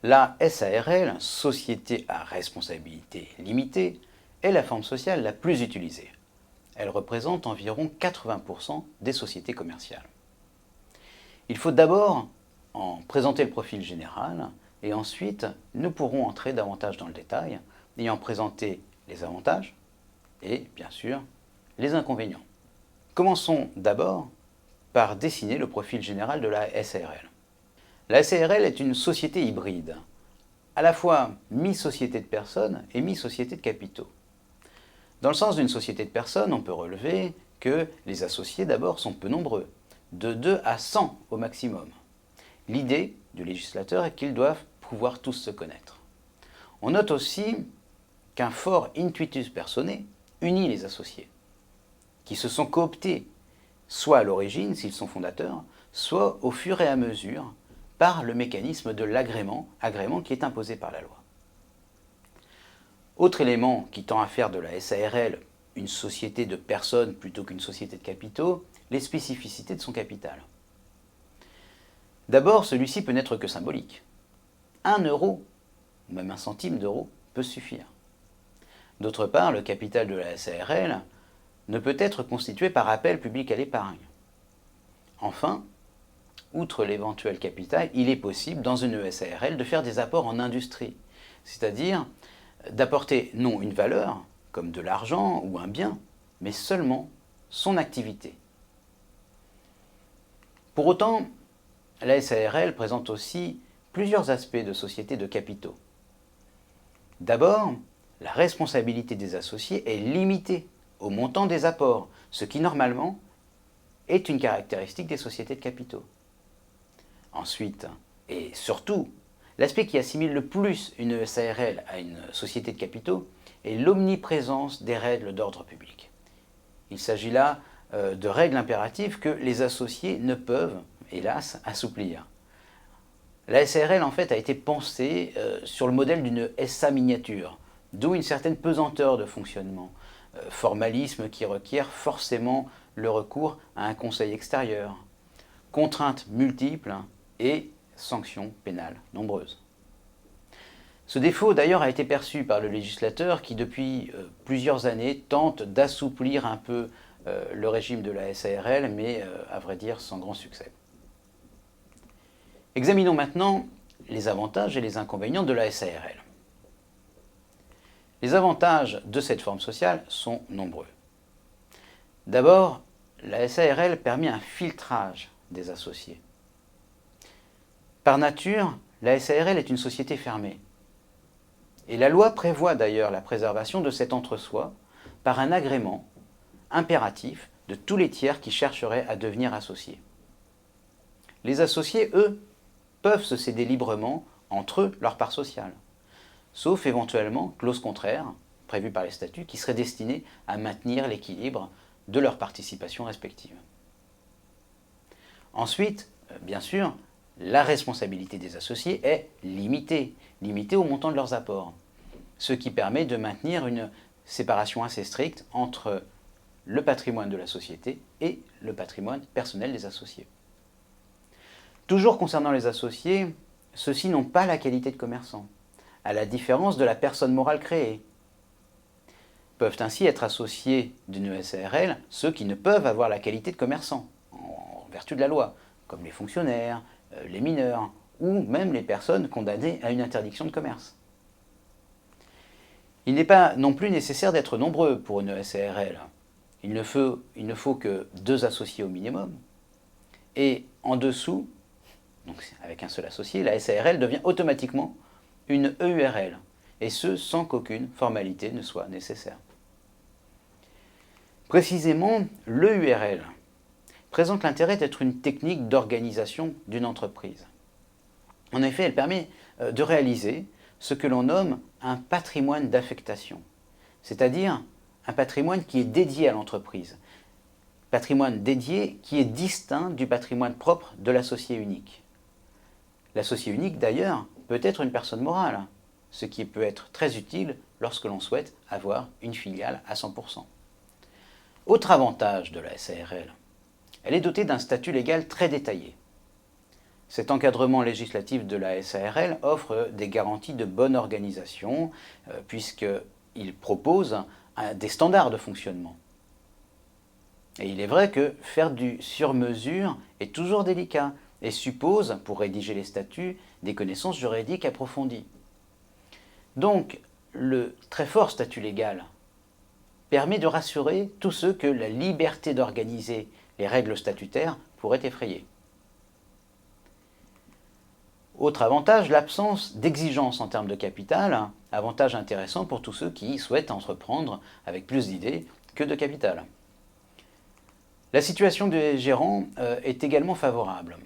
La SARL, Société à responsabilité limitée, est la forme sociale la plus utilisée. Elle représente environ 80% des sociétés commerciales. Il faut d'abord en présenter le profil général et ensuite nous pourrons entrer davantage dans le détail et en présenter les avantages et bien sûr les inconvénients. Commençons d'abord par dessiner le profil général de la SARL. La SARL est une société hybride, à la fois mi-société de personnes et mi-société de capitaux. Dans le sens d'une société de personnes, on peut relever que les associés d'abord sont peu nombreux, de 2 à 100 au maximum. L'idée du législateur est qu'ils doivent pouvoir tous se connaître. On note aussi qu'un fort intuitus personae unit les associés, qui se sont cooptés, soit à l'origine s'ils sont fondateurs, soit au fur et à mesure par le mécanisme de l'agrément, agrément qui est imposé par la loi. Autre élément qui tend à faire de la SARL une société de personnes plutôt qu'une société de capitaux, les spécificités de son capital. D'abord, celui-ci peut n'être que symbolique. 1 euro, ou même 1 centime d'euro, peut suffire. D'autre part, le capital de la SARL ne peut être constitué par appel public à l'épargne. Enfin, outre l'éventuel capital, il est possible dans une SARL de faire des apports en industrie, c'est-à-dire d'apporter non une valeur, comme de l'argent ou un bien, mais seulement son activité. Pour autant, la SARL présente aussi plusieurs aspects de société de capitaux. D'abord, la responsabilité des associés est limitée au montant des apports, ce qui normalement est une caractéristique des sociétés de capitaux. Ensuite, et surtout, l'aspect qui assimile le plus une SARL à une société de capitaux est l'omniprésence des règles d'ordre public. Il s'agit là de règles impératives que les associés ne peuvent, hélas, assouplir. La SARL en fait a été pensée sur le modèle d'une SA miniature, d'où une certaine pesanteur de fonctionnement, formalisme qui requiert forcément le recours à un conseil extérieur, contraintes multiples et sanctions pénales nombreuses. Ce défaut d'ailleurs a été perçu par le législateur qui depuis plusieurs années tente d'assouplir un peu le régime de la SARL, mais à vrai dire sans grand succès. Examinons maintenant les avantages et les inconvénients de la SARL. Les avantages de cette forme sociale sont nombreux. D'abord, la SARL permet un filtrage des associés. Par nature, la SARL est une société fermée. Et la loi prévoit d'ailleurs la préservation de cet entre-soi par un agrément impératif de tous les tiers qui chercheraient à devenir associés. Les associés, eux, peuvent se céder librement entre eux leur part sociale, sauf éventuellement clause contraire, prévue par les statuts, qui serait destinée à maintenir l'équilibre de leurs participations respectives. Ensuite, bien sûr, la responsabilité des associés est limitée au montant de leurs apports, ce qui permet de maintenir une séparation assez stricte entre le patrimoine de la société et le patrimoine personnel des associés. Toujours concernant les associés, ceux-ci n'ont pas la qualité de commerçants, à la différence de la personne morale créée. Peuvent ainsi être associés d'une SARL ceux qui ne peuvent avoir la qualité de commerçant, en vertu de la loi, comme les fonctionnaires, les mineurs, ou même les personnes condamnées à une interdiction de commerce. Il n'est pas non plus nécessaire d'être nombreux pour une SARL. Il ne faut que 2 associés au minimum. Et en dessous, donc avec un seul associé, la SARL devient automatiquement une EURL, et ce sans qu'aucune formalité ne soit nécessaire. Précisément, l'EURL présente l'intérêt d'être une technique d'organisation d'une entreprise. En effet, elle permet de réaliser ce que l'on nomme un patrimoine d'affectation, c'est-à-dire un patrimoine qui est dédié à l'entreprise, patrimoine dédié qui est distinct du patrimoine propre de l'associé unique. L'associé unique, d'ailleurs, peut être une personne morale, ce qui peut être très utile lorsque l'on souhaite avoir une filiale à 100%. Autre avantage de la SARL, elle est dotée d'un statut légal très détaillé. Cet encadrement législatif de la SARL offre des garanties de bonne organisation, puisqu'il propose des standards de fonctionnement. Et il est vrai que faire du sur-mesure est toujours délicat et suppose, pour rédiger les statuts, des connaissances juridiques approfondies. Donc, le très fort statut légal permet de rassurer tous ceux que la liberté d'organiser les règles statutaires pourrait effrayer. Autre avantage, l'absence d'exigence en termes de capital, avantage intéressant pour tous ceux qui souhaitent entreprendre avec plus d'idées que de capital. La situation des gérants est également favorable.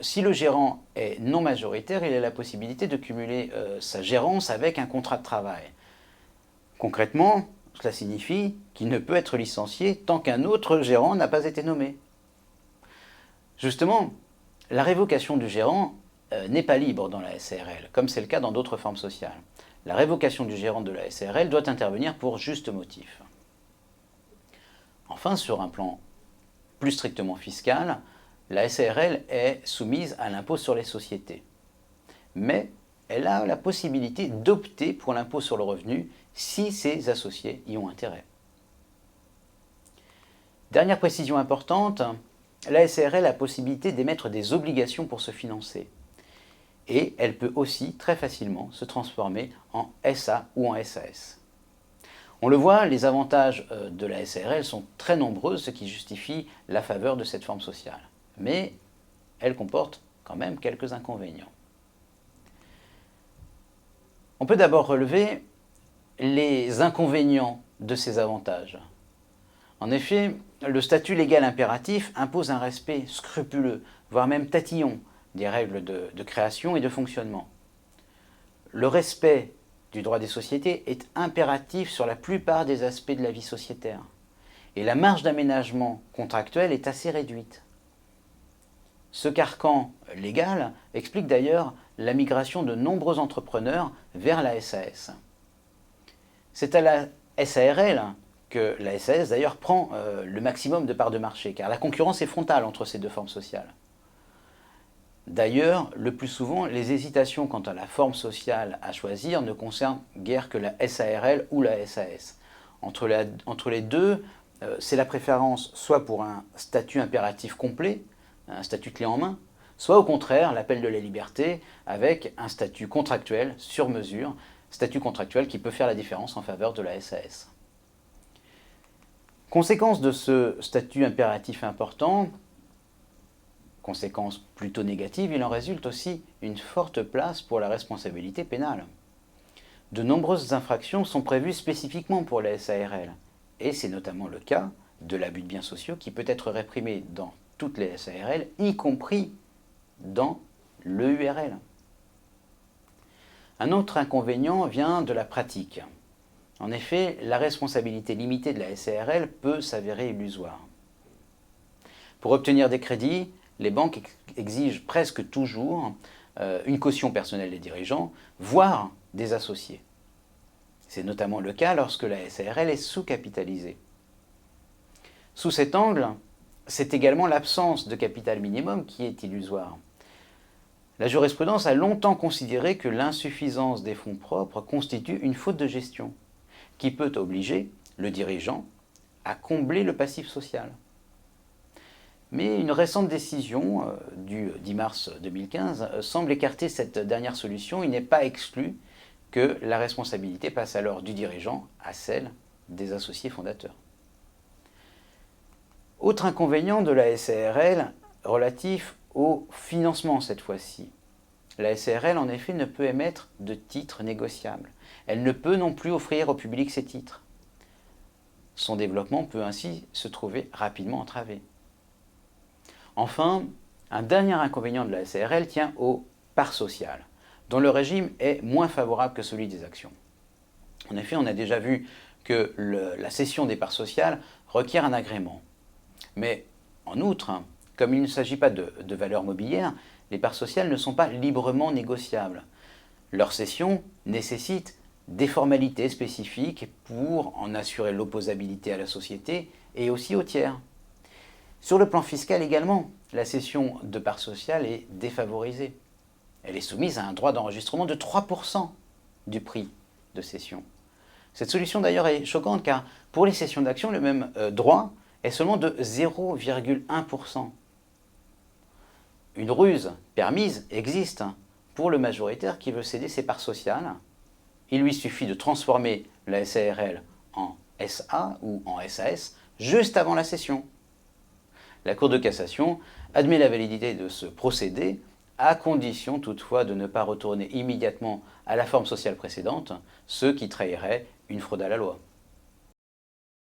Si le gérant est non majoritaire, il a la possibilité de cumuler sa gérance avec un contrat de travail. Concrètement, cela signifie qu'il ne peut être licencié tant qu'un autre gérant n'a pas été nommé. Justement, la révocation du gérant n'est pas libre dans la SARL, comme c'est le cas dans d'autres formes sociales. La révocation du gérant de la SARL doit intervenir pour juste motif. Enfin, sur un plan plus strictement fiscal, la SARL est soumise à l'impôt sur les sociétés. Mais elle a la possibilité d'opter pour l'impôt sur le revenu si ses associés y ont intérêt. Dernière précision importante, la SARL a la possibilité d'émettre des obligations pour se financer. Et elle peut aussi très facilement se transformer en SA ou en SAS. On le voit, les avantages de la SARL sont très nombreux, ce qui justifie la faveur de cette forme sociale. Mais elle comporte quand même quelques inconvénients. On peut d'abord relever les inconvénients de ces avantages. En effet, le statut légal impératif impose un respect scrupuleux, voire même tatillon, des règles de création et de fonctionnement. Le respect du droit des sociétés est impératif sur la plupart des aspects de la vie sociétaire. Et la marge d'aménagement contractuel est assez réduite. Ce carcan légal explique d'ailleurs la migration de nombreux entrepreneurs vers la SAS. C'est à la SARL que la SAS d'ailleurs prend le maximum de parts de marché, car la concurrence est frontale entre ces deux formes sociales. D'ailleurs, le plus souvent, les hésitations quant à la forme sociale à choisir ne concernent guère que la SARL ou la SAS. Entre les deux, c'est la préférence soit pour un statut impératif complet, un statut clé en main, soit au contraire l'appel de la liberté avec un statut contractuel sur mesure, statut contractuel qui peut faire la différence en faveur de la SAS. Conséquence de ce statut impératif important, conséquence plutôt négative, il en résulte aussi une forte place pour la responsabilité pénale. De nombreuses infractions sont prévues spécifiquement pour la SARL, et c'est notamment le cas de l'abus de biens sociaux qui peut être réprimé dans toutes les SARL, y compris dans l'EURL. Un autre inconvénient vient de la pratique. En effet, la responsabilité limitée de la SARL peut s'avérer illusoire. Pour obtenir des crédits, les banques exigent presque toujours une caution personnelle des dirigeants, voire des associés. C'est notamment le cas lorsque la SARL est sous-capitalisée. Sous cet angle, c'est également l'absence de capital minimum qui est illusoire. La jurisprudence a longtemps considéré que l'insuffisance des fonds propres constitue une faute de gestion, qui peut obliger le dirigeant à combler le passif social. Mais une récente décision du 10 mars 2015 semble écarter cette dernière solution. Il n'est pas exclu que la responsabilité passe alors du dirigeant à celle des associés fondateurs. Autre inconvénient de la SARL relatif au financement cette fois-ci. La SARL en effet ne peut émettre de titres négociables. Elle ne peut non plus offrir au public ses titres. Son développement peut ainsi se trouver rapidement entravé. Enfin, un dernier inconvénient de la SARL tient aux parts sociales, dont le régime est moins favorable que celui des actions. En effet, on a déjà vu que la cession des parts sociales requiert un agrément. Mais en outre, comme il ne s'agit pas de valeurs mobilières, les parts sociales ne sont pas librement négociables. Leur cession nécessite des formalités spécifiques pour en assurer l'opposabilité à la société et aussi aux tiers. Sur le plan fiscal également, la cession de parts sociales est défavorisée. Elle est soumise à un droit d'enregistrement de 3% du prix de cession. Cette solution d'ailleurs est choquante car pour les cessions d'actions, le même droit est seulement de 0,1%. Une ruse permise existe pour le majoritaire qui veut céder ses parts sociales. Il lui suffit de transformer la SARL en SA ou en SAS juste avant la cession. La Cour de cassation admet la validité de ce procédé à condition toutefois de ne pas retourner immédiatement à la forme sociale précédente, ce qui trahirait une fraude à la loi.